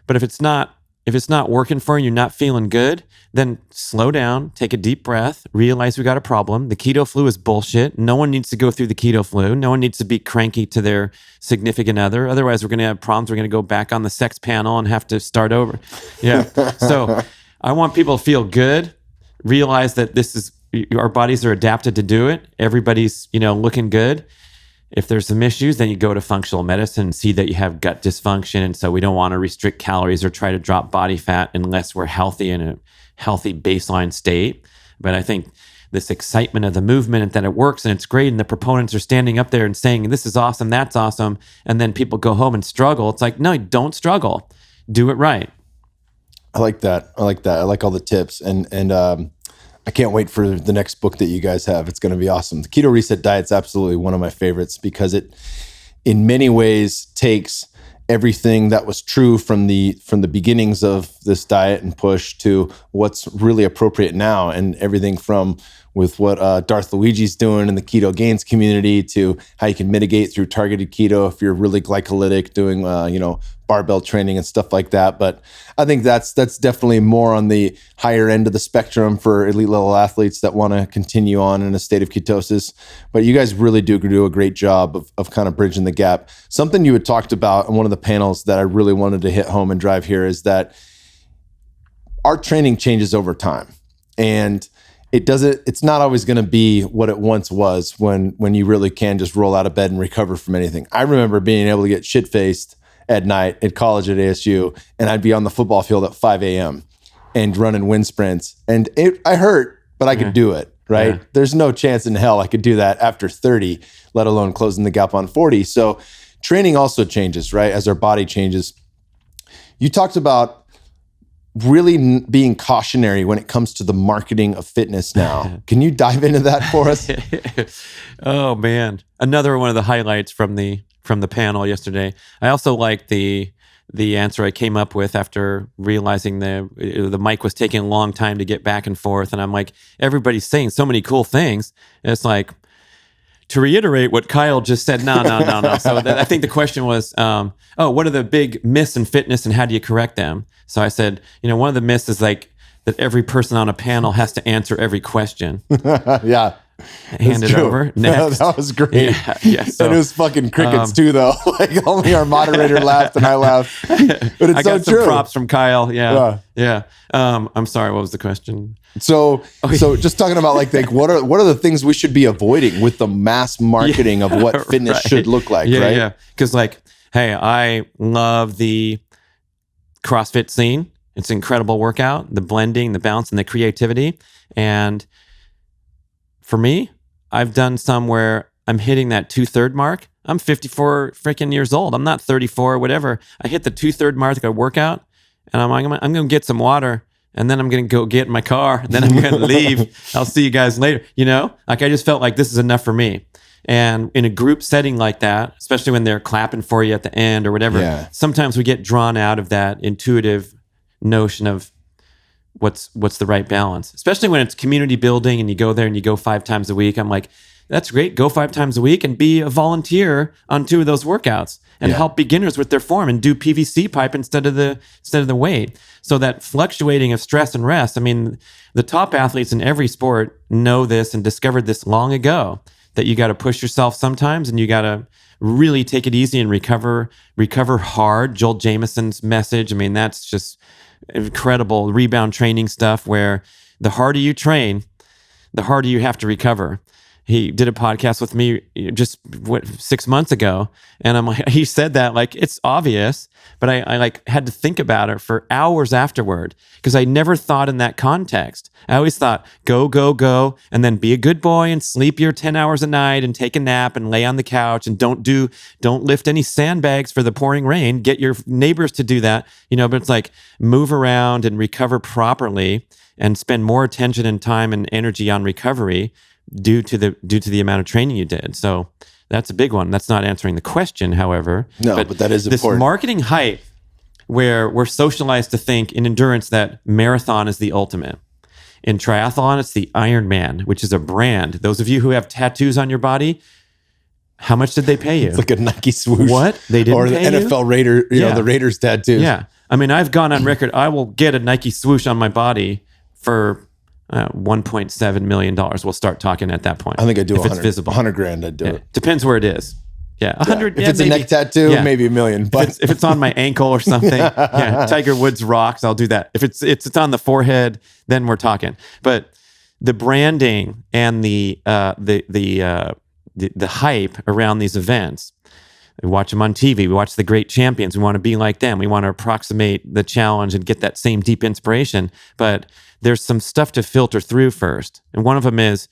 B: But if it's not if it's not working for you, you're not feeling good, then slow down, take a deep breath, realize we got a problem. The keto flu is bullshit. No one needs to go through the keto flu. No one needs to be cranky to their significant other. Otherwise, we're going to have problems. We're going to go back on the sex panel and have to start over. Yeah. So I want people to feel good, realize that our bodies are adapted to do it. Everybody's, looking good. If there's some issues, then you go to functional medicine and see that you have gut dysfunction. And so we don't want to restrict calories or try to drop body fat unless we're healthy in a healthy baseline state. But I think this excitement of the movement and that it works and it's great, and the proponents are standing up there and saying, this is awesome, that's awesome. And then people go home and struggle. It's like, no, don't struggle. Do it right.
A: I like that. I like all the tips. And I can't wait for the next book that you guys have. It's going to be awesome. The Keto Reset Diet's absolutely one of my favorites because it, in many ways, takes everything that was true from the beginnings of this diet and push to what's really appropriate now, and everything from with what Darth Luigi's doing in the Keto Gains community to how you can mitigate through targeted keto if you're really glycolytic, doing barbell training and stuff like that. But I think that's definitely more on the higher end of the spectrum for elite level athletes that want to continue on in a state of ketosis. But you guys really do a great job of kind of bridging the gap. Something you had talked about in one of the panels that I really wanted to hit home and drive here is that our training changes over time, and it's not always going to be what it once was when you really can just roll out of bed and recover from anything. I remember being able to get shit-faced at night at college at ASU, and I'd be on the football field at 5 a.m. and running wind sprints. And I hurt, but I could do it, right? Yeah. There's no chance in hell I could do that after 30, let alone closing the gap on 40. So training also changes, right? As our body changes. You talked about really being cautionary when it comes to the marketing of fitness now. Can you dive into that for us?
B: Oh man, another one of the highlights from the panel yesterday. I also like the answer I came up with after realizing the mic was taking a long time to get back and forth, and I'm like, everybody's saying so many cool things. And it's like, to reiterate what Kyle just said, no. So I think the question was, what are the big myths in fitness and how do you correct them? So I said, one of the myths is like that every person on a panel has to answer every question.
A: Yeah.
B: Hand it over. Next.
A: That was great.
B: Yeah. So,
A: and it was fucking crickets too, though. Like only our moderator laughed and I laughed. But it's
B: I got
A: so true.
B: Some props from Kyle. Yeah. I'm sorry. What was the question?
A: So just talking about like what are the things we should be avoiding with the mass marketing of what fitness should look like, right? Yeah.
B: Because hey, I love the CrossFit scene. It's an incredible workout, the blending, the balance, and the creativity. And for me, I've done some where I'm hitting that 2/3 mark. I'm 54 freaking years old. I'm not 34 or whatever. I hit the 2/3 mark of a workout, and I'm like, I'm going to get some water, and then I'm going to go get in my car, and then I'm going to leave. I'll see you guys later. I just felt like this is enough for me. And in a group setting like that, especially when they're clapping for you at the end or whatever, sometimes we get drawn out of that intuitive notion of what's the right balance, especially when it's community building and you go there and you go 5 times a week. I'm like, that's great. Go 5 times a week and be a volunteer on 2 of those workouts and help beginners with their form and do PVC pipe instead of the weight. So that fluctuating of stress and rest. I mean, the top athletes in every sport know this and discovered this long ago, that you got to push yourself sometimes and you got to really take it easy and recover hard. Joel Jamieson's message. I mean, that's just incredible rebound training stuff where the harder you train, the harder you have to recover. He did a podcast with me just 6 months ago, and I'm like, he said that like it's obvious, but I like had to think about it for hours afterward because I never thought in that context. I always thought go, and then be a good boy and sleep your 10 hours a night and take a nap and lay on the couch and don't lift any sandbags for the pouring rain. Get your neighbors to do that, But it's like move around and recover properly and spend more attention and time and energy on recovery due to the amount of training you did. So that's a big one. That's not answering the question, however.
A: No, but that is
B: this
A: important.
B: Marketing hype where we're socialized to think in endurance that marathon is the ultimate. In triathlon, it's the Ironman, which is a brand. Those of you who have tattoos on your body, how much did they pay you?
A: It's like a Nike swoosh.
B: What? They didn't
A: or
B: pay
A: the NFL Raider, the Raiders tattoos.
B: Yeah. I mean, I've gone on record. I will get a Nike swoosh on my body for $1.7 million. We'll start talking at that point.
A: I think I do
B: if it's visible.
A: 100 grand, I'd do it.
B: Depends where it is. Yeah, 100.
A: If it's maybe a neck tattoo, maybe $1 million. But
B: if it's on my ankle or something, Tiger Woods rocks, I'll do that. If it's on the forehead, then we're talking. But the branding and the hype around these events. We watch them on TV. We watch the great champions. We want to be like them. We want to approximate the challenge and get that same deep inspiration. But there's some stuff to filter through first. And one of them is,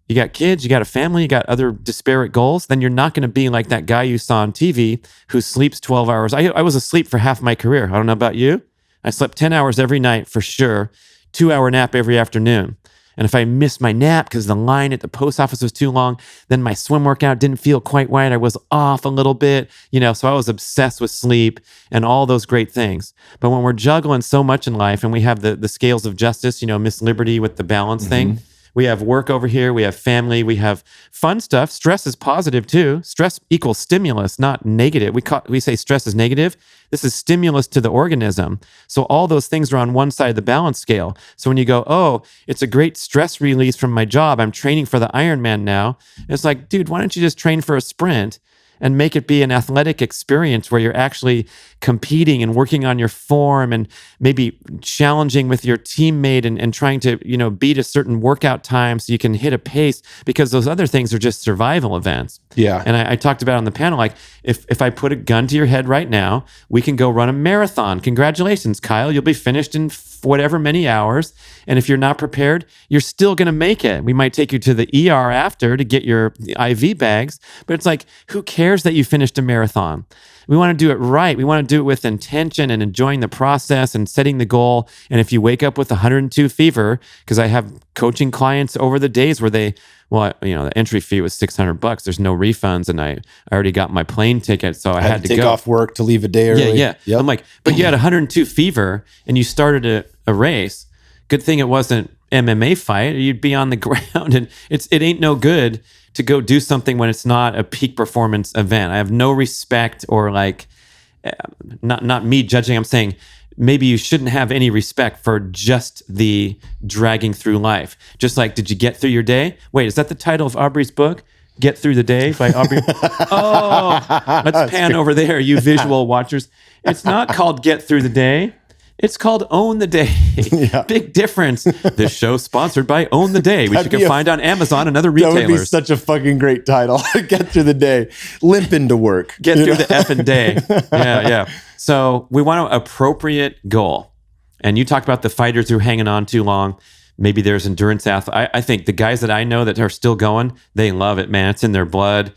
B: you got kids, you got a family, you got other disparate goals, then you're not going to be like that guy you saw on TV who sleeps 12 hours. I was asleep for half my career. I don't know about you. I slept 10 hours every night for sure, 2-hour nap every afternoon. And if I missed my nap because the line at the post office was too long, then my swim workout didn't feel quite right. I was off a little bit, so I was obsessed with sleep and all those great things. But when we're juggling so much in life and we have the scales of justice, Miss Liberty with the balance thing, we have work over here, we have family, we have fun stuff. Stress is positive too. Stress equals stimulus, not negative. We say stress is negative. This is stimulus to the organism. So all those things are on one side of the balance scale. So when you go, oh, it's a great stress release from my job, I'm training for the Ironman now. It's like, dude, why don't you just train for a sprint and make it be an athletic experience where you're actually competing and working on your form and maybe challenging with your teammate and trying to, beat a certain workout time so you can hit a pace, because those other things are just survival events.
A: Yeah.
B: And I talked about on the panel, like if I put a gun to your head right now, we can go run a marathon. Congratulations, Kyle. You'll be finished in whatever many hours. And if you're not prepared, you're still going to make it. We might take you to the ER after to get your IV bags, but it's like, who cares that you finished a marathon? We want to do it right. We want to do it with intention and enjoying the process and setting the goal. And if you wake up with 102 fever, because I have coaching clients over the days where the entry fee was $600. There's no refunds, and I already got my plane ticket, so I had to
A: take
B: go
A: off work to leave a day early.
B: Yeah. Yep. I'm like, but you had 102 fever and you started a race. Good thing it wasn't MMA fight. You'd be on the ground, and it ain't no good to go do something when it's not a peak performance event. I have no respect, or not me judging. I'm saying maybe you shouldn't have any respect for just the dragging through life. Just like, did you get through your day? Wait, is that the title of Aubrey's book? Get Through the Day by Aubrey. Oh, let's pan over there, you visual watchers. It's not called Get Through the Day. It's called Own the Day. Yeah. Big difference. This show sponsored by Own the Day, which you can find on Amazon and other retailers.
A: That would be such a fucking great title. Get through the day. Limp into work.
B: Get through the effing day. Yeah. So we want an appropriate goal. And you talked about the fighters who are hanging on too long. Maybe there's endurance athletes. I think the guys that I know that are still going, they love it, man. It's in their blood.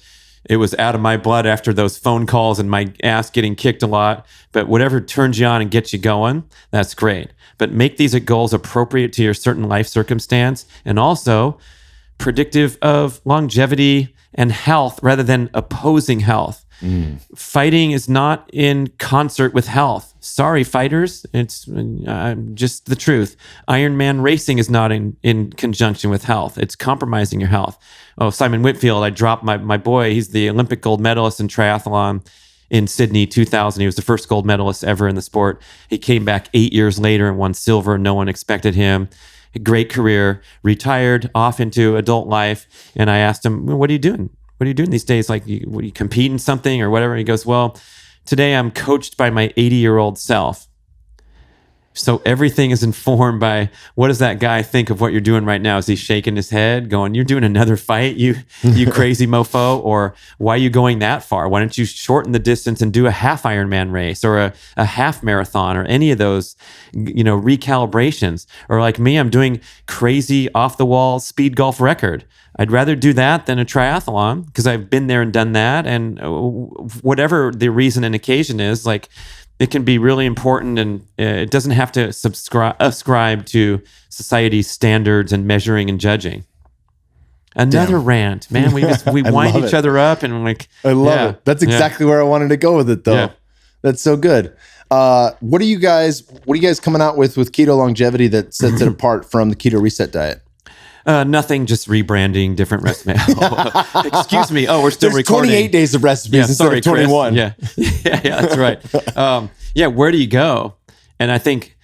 B: It was out of my blood after those phone calls and my ass getting kicked a lot. But whatever turns you on and gets you going, that's great. But make these goals appropriate to your certain life circumstance and also predictive of longevity and health rather than opposing health. Fighting is not in concert with health. Sorry, fighters. It's just the truth. Ironman racing is not in conjunction with health. It's compromising your health. Oh, Simon Whitfield, I dropped my boy. He's the Olympic gold medalist in triathlon in Sydney 2000. He was the first gold medalist ever in the sport. He came back 8 years later and won silver. No one expected him. A great career, retired off into adult life. And I asked him, what are you doing? What are you doing these days? Like, you compete in something or whatever? And he goes, well, today I'm coached by my 80-year-old self. So everything is informed by, what does that guy think of what you're doing right now? Is he shaking his head going, you're doing another fight, you crazy mofo? Or why are you going that far? Why don't you shorten the distance and do a half Ironman race or a half marathon or any of those, recalibrations? Or like me, I'm doing crazy off the wall speed golf record. I'd rather do that than a triathlon because I've been there and done that. And whatever the reason and occasion is, like, it can be really important, and it doesn't have to ascribe to society's standards and measuring and judging. Another rant, man. We wind each other up, and
A: I love it. That's exactly where I wanted to go with it, though. Yeah. That's so good. What are you guys coming out with Keto Longevity that sets it apart from the Keto Reset diet?
B: Nothing, just rebranding, different recipes. Excuse me. Oh, we're still recording.
A: 28 days of recipes instead of 21.
B: Yeah, that's right. Where do you go? And I think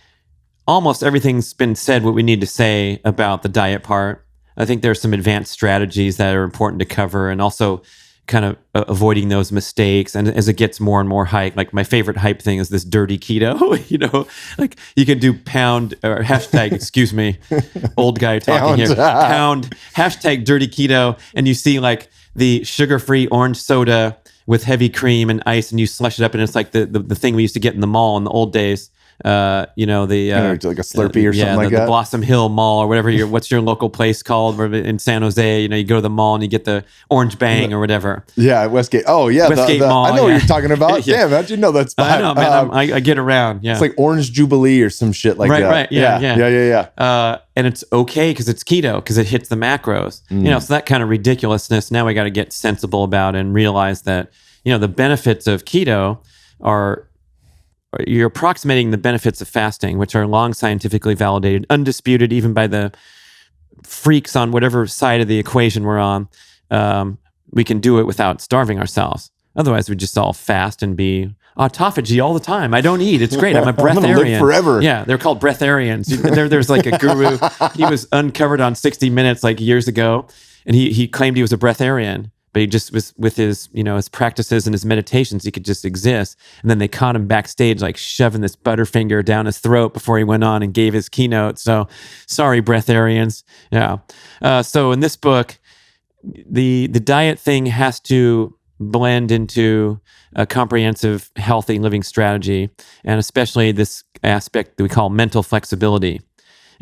B: almost everything's been said what we need to say about the diet part. I think there's some advanced strategies that are important to cover, and also kind of avoiding those mistakes. And as it gets more and more hype, like my favorite hype thing is this dirty keto. Like you can do pound or hashtag, excuse me, old guy talking here, pound hashtag dirty keto. And you see like the sugar-free orange soda with heavy cream and ice, and you slush it up, and it's like the thing we used to get in the mall in the old days. Like a Slurpee or something like that. The Blossom Hill Mall or whatever. What's your local place called in San Jose? You go to the mall and you get the Orange Bang or whatever.
A: Yeah, Westgate. Oh yeah,
B: Westgate Mall.
A: I know what you're talking about. Damn, how'd you know that's?
B: I know, man. I get around. Yeah,
A: it's like Orange Jubilee or some shit like that.
B: Right. Yeah. And it's okay because it's keto, because it hits the macros. So that kind of ridiculousness. Now we got to get sensible about and realize that the benefits of keto are. You're approximating the benefits of fasting, which are long scientifically validated, undisputed even by the freaks on whatever side of the equation we're on. We can do it without starving ourselves. Otherwise, we just all fast and be autophagy all the time. I don't eat. It's great. I'm a breatharian.
A: I'm gonna live forever.
B: Yeah, they're called breatharians. There's like a guru. He was uncovered on 60 Minutes like years ago, and he claimed he was a breatharian. But he just was with his, his practices and his meditations, he could just exist. And then they caught him backstage, like shoving this Butterfinger down his throat before he went on and gave his keynote. So sorry, breatharians. Yeah. So in this book, the diet thing has to blend into a comprehensive, healthy living strategy, and especially this aspect that we call mental flexibility.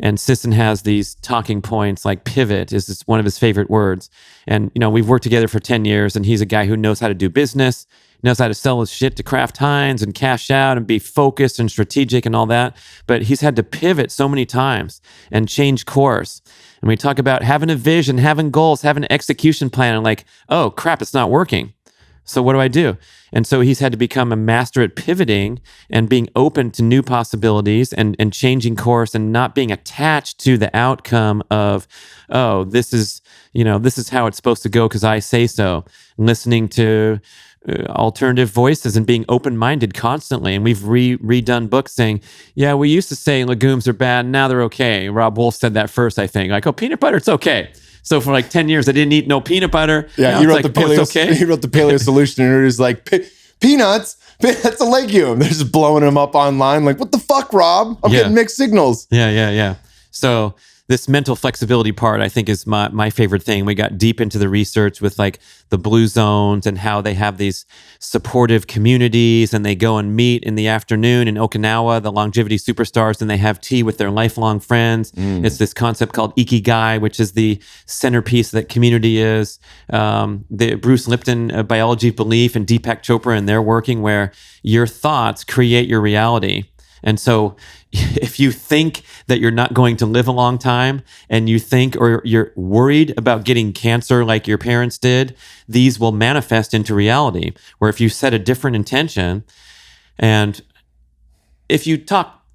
B: And Sisson has these talking points like pivot is one of his favorite words. And, we've worked together for 10 years, and he's a guy who knows how to do business, knows how to sell his shit to Kraft Heinz and cash out and be focused and strategic and all that. But he's had to pivot so many times and change course. And we talk about having a vision, having goals, having an execution plan, and like, oh crap, it's not working. So what do I do? And so he's had to become a master at pivoting and being open to new possibilities and changing course and not being attached to the outcome of, oh, this is how it's supposed to go because I say so. Listening to alternative voices and being open-minded constantly. And we've redone books saying, yeah, we used to say legumes are bad, now they're okay. Rob Wolf said that first, I think. Like, oh, peanut butter, it's okay. So for like 10 years, I didn't eat no peanut butter.
A: Yeah, he wrote the paleo solution, and it was like, peanuts, that's a legume. They're just blowing him up online. Like, what the fuck, Rob? I'm getting mixed signals.
B: Yeah. So this mental flexibility part, I think, is my favorite thing. We got deep into the research with like the blue zones and how they have these supportive communities, and they go and meet in the afternoon in Okinawa, the longevity superstars, and they have tea with their lifelong friends. It's this concept called ikigai, which is the centerpiece that community is. The Bruce Lipton biology of belief and Deepak Chopra and their working, where your thoughts create your reality. And so if you think that you're not going to live a long time, and you think, or you're worried about getting cancer like your parents did, these will manifest into reality. Where if you set a different intention, and if you talk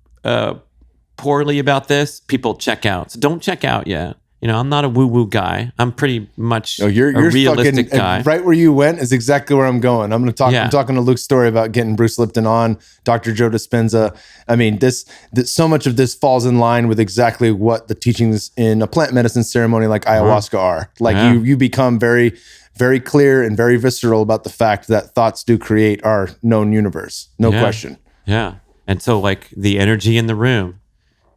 B: poorly about this, people check out. So don't check out yet. I'm not a woo-woo guy. I'm pretty much
A: you're
B: a realistic guy.
A: Right where you went is exactly where I'm going. I'm talking to Luke's story about getting Bruce Lipton on, Dr. Joe Dispenza. I mean, this so much of this falls in line with exactly what the teachings in a plant medicine ceremony like ayahuasca are. Like you become very, very clear and very visceral about the fact that thoughts do create our known universe. No question.
B: Yeah. And so like the energy in the room,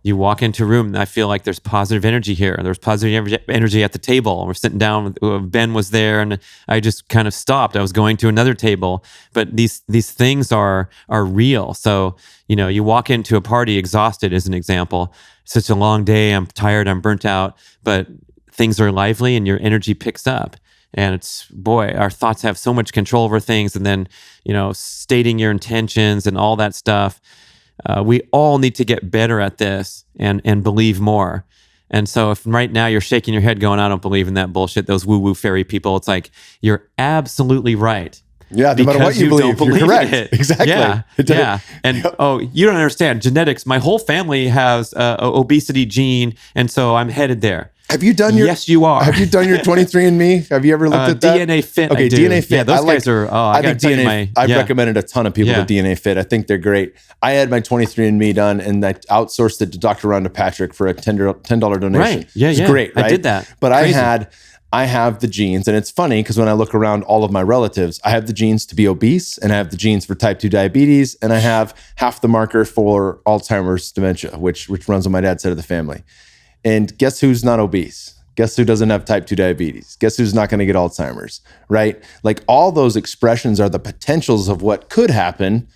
B: you walk into a room and I feel like there's positive energy here. There's positive energy at the table. We're sitting down, Ben was there, and I just kind of stopped. I was going to another table, but these things are real. So, you walk into a party exhausted, as an example. It's such a long day. I'm tired. I'm burnt out, but things are lively and your energy picks up. And it's, boy, our thoughts have so much control over things. And then, stating your intentions and all that stuff. We all need to get better at this and believe more. And so if right now you're shaking your head going, I don't believe in that bullshit, those woo-woo fairy people, it's like, you're absolutely right.
A: Yeah, no matter what you believe, you're correct. Exactly.
B: Yeah. And you don't understand genetics. My whole family has a obesity gene, and so I'm headed there.
A: Have you done your?
B: Yes, you are.
A: Have you done your 23andMe? Have you ever looked at that?
B: DNA Fit.
A: Okay,
B: I do.
A: DNA Fit.
B: Yeah, those guys are. Oh, I think
A: DNA. I've recommended a ton of people to DNA Fit. I think they're great. I had my 23andMe done, and I outsourced it to Dr. Rhonda Patrick for a $10 donation.
B: Right. Yeah.
A: It's great. Right?
B: I did that.
A: But I have the genes, and it's funny because when I look around all of my relatives, I have the genes to be obese, and I have the genes for type 2 diabetes, and I have half the marker for Alzheimer's dementia, which runs on my dad's side of the family. And guess who's not obese? Guess who doesn't have type 2 diabetes? Guess who's not going to get Alzheimer's, right? Like all those expressions are the potentials of what could happen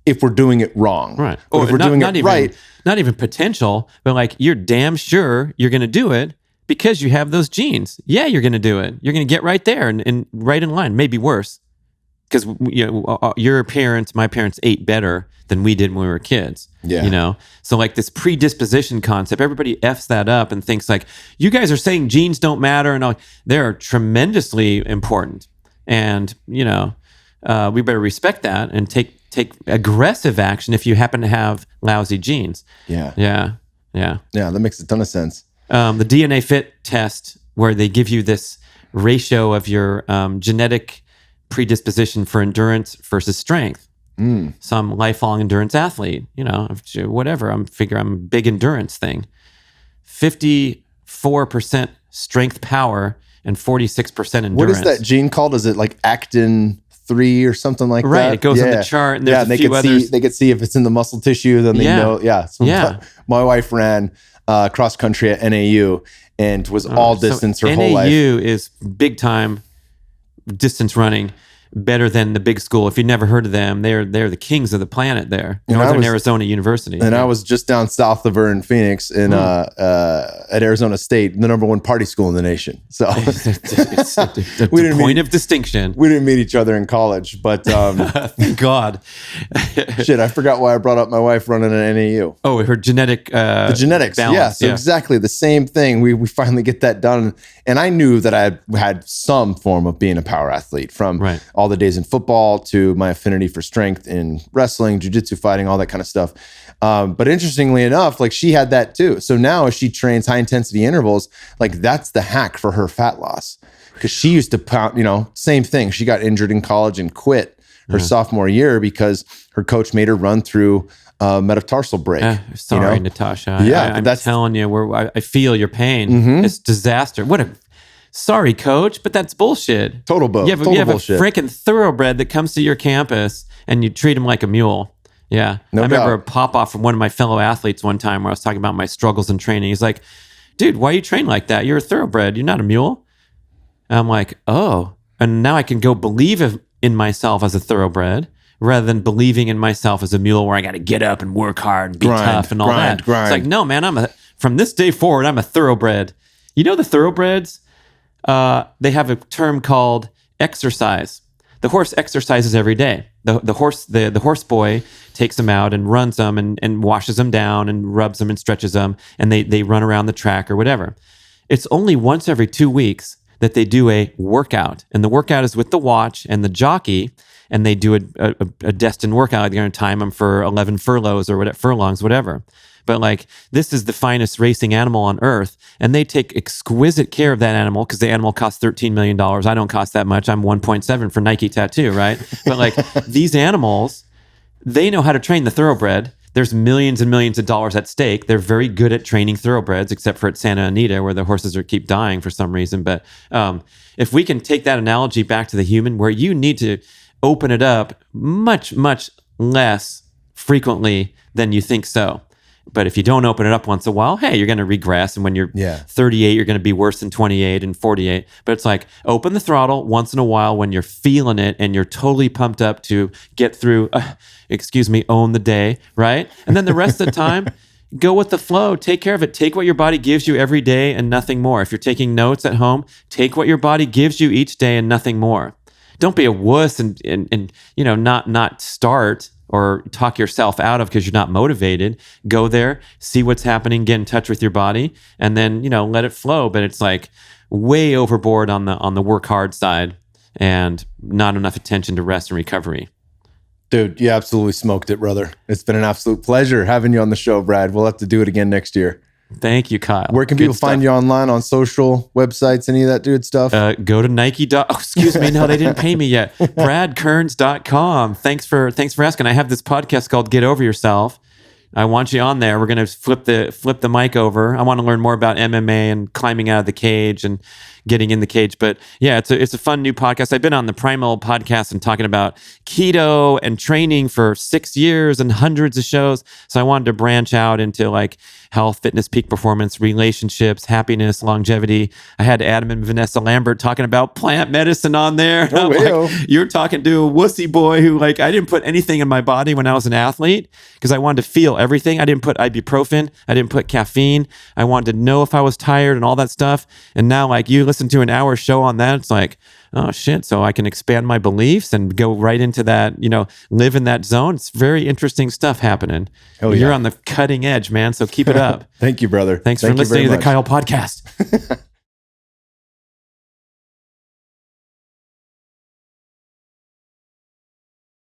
A: if we're doing it wrong.
B: Right.
A: Or if we're doing it right.
B: Not even potential, but like you're damn sure you're going to do it because you have those genes. Yeah, you're going to do it. You're going to get right there and right in line, maybe worse. Because your parents, my parents ate better than we did when we were kids.
A: Yeah.
B: So like this predisposition concept, everybody F's that up and thinks like, you guys are saying genes don't matter. And they're tremendously important. And, we better respect that and take aggressive action if you happen to have lousy genes.
A: Yeah.
B: Yeah.
A: Yeah, that makes a ton of sense.
B: The DNA Fit test, where they give you this ratio of your genetic predisposition for endurance versus strength. Some lifelong endurance athlete, whatever. I'm a big endurance thing. 54% strength power and 46% endurance.
A: What is that gene called? Is it like actin 3 or something like that?
B: Right. It goes on the chart, and there's a few others.
A: They could see if it's in the muscle tissue, then they know. Yeah. So my wife ran cross country at NAU and was all distance her whole life.
B: NAU is big time distance running, better than the big school. If you've never heard of them, they're the kings of the planet there. Northern Arizona University.
A: And I was just down south of her in Phoenix at Arizona State, the number one party school in the nation. So
B: it's a point of distinction.
A: We didn't meet each other in college, but
B: thank God.
A: Shit, I forgot why I brought up my wife running an NAU.
B: Oh, her genetic
A: the genetics.
B: balance.
A: Yeah, so exactly the same thing. We finally get that done. And I knew that I had some form of being a power athlete from all the days in football to my affinity for strength in wrestling, jiu-jitsu fighting, all that kind of stuff. But interestingly enough, like she had that too. So now as she trains high intensity intervals, like that's the hack for her fat loss. Because she used to pound, same thing. She got injured in college and quit her sophomore year because her coach made her run through metatarsal break.
B: Sorry, Natasha.
A: Yeah,
B: I'm telling you, I feel your pain. It's disaster. Sorry, coach, but that's bullshit.
A: Total bullshit.
B: You have a freaking thoroughbred that comes to your campus and you treat him like a mule. Yeah. I remember a pop-off from one of my fellow athletes one time where I was talking about my struggles in training. He's like, dude, why you train like that? You're a thoroughbred. You're not a mule. And I'm like, oh. And now I can go believe in myself as a thoroughbred rather than believing in myself as a mule where I got to get up and work hard and be tough and all that. It's like, no, man, from this day forward, I'm a thoroughbred. You know the thoroughbreds? They have a term called exercise. The horse exercises every day. The horse boy takes them out and runs them and washes them down and rubs them and stretches them, and they run around the track or whatever. It's only once every 2 weeks that they do a workout, and the workout is with the watch and the jockey, and they do a destined workout. They're going to time them for 11 furlongs, whatever. But like, this is the finest racing animal on earth, and they take exquisite care of that animal because the animal costs $13 million. I don't cost that much. I'm 1.7 for Nike tattoo, right? But like these animals, they know how to train the thoroughbred. There's millions and millions of dollars at stake. They're very good at training thoroughbreds, except for at Santa Anita, where the horses keep dying for some reason. But if we can take that analogy back to the human, where you need to open it up much, much less frequently than you think so. But if you don't open it up once in a while, hey, you're going to regress. And when you're 38, you're going to be worse than 28 and 48. But it's like, open the throttle once in a while when you're feeling it and you're totally pumped up to get through, own the day, right? And then the rest of the time, go with the flow. Take care of it. Take what your body gives you every day and nothing more. If you're taking notes at home, take what your body gives you each day and nothing more. Don't be a wuss and not start or talk yourself out of because you're not motivated. Go there, see what's happening, get in touch with your body, and then, let it flow. But it's like way overboard on the work hard side and not enough attention to rest and recovery.
A: Dude, you absolutely smoked it, brother. It's been an absolute pleasure having you on the show, Brad. We'll have to do it again next year.
B: Thank you, Kyle.
A: Where can people find you online, on social websites, any of that good stuff?
B: Go to Nike. Excuse me. No, they didn't pay me yet. BradKerns.com. Thanks for asking. I have this podcast called Get Over Yourself. I want you on there. We're going to flip the mic over. I want to learn more about MMA and climbing out of the cage and getting in the cage. But yeah, it's a fun new podcast. I've been on the Primal podcast and talking about keto and training for 6 years and hundreds of shows. So I wanted to branch out into like health, fitness, peak performance, relationships, happiness, longevity. I had Adam and Vanessa Lambert talking about plant medicine on there.
A: Oh,
B: like, you're talking to a wussy boy who like, I didn't put anything in my body when I was an athlete because I wanted to feel everything. I didn't put ibuprofen. I didn't put caffeine. I wanted to know if I was tired and all that stuff. And now like you listen to an hour show on that, it's like, oh shit, so I can expand my beliefs and go right into that, live in that zone. It's very interesting stuff happening. Oh, yeah. You're on the cutting edge, man. So keep it up.
A: Thank you, brother.
B: Thanks for listening to the Kyle podcast.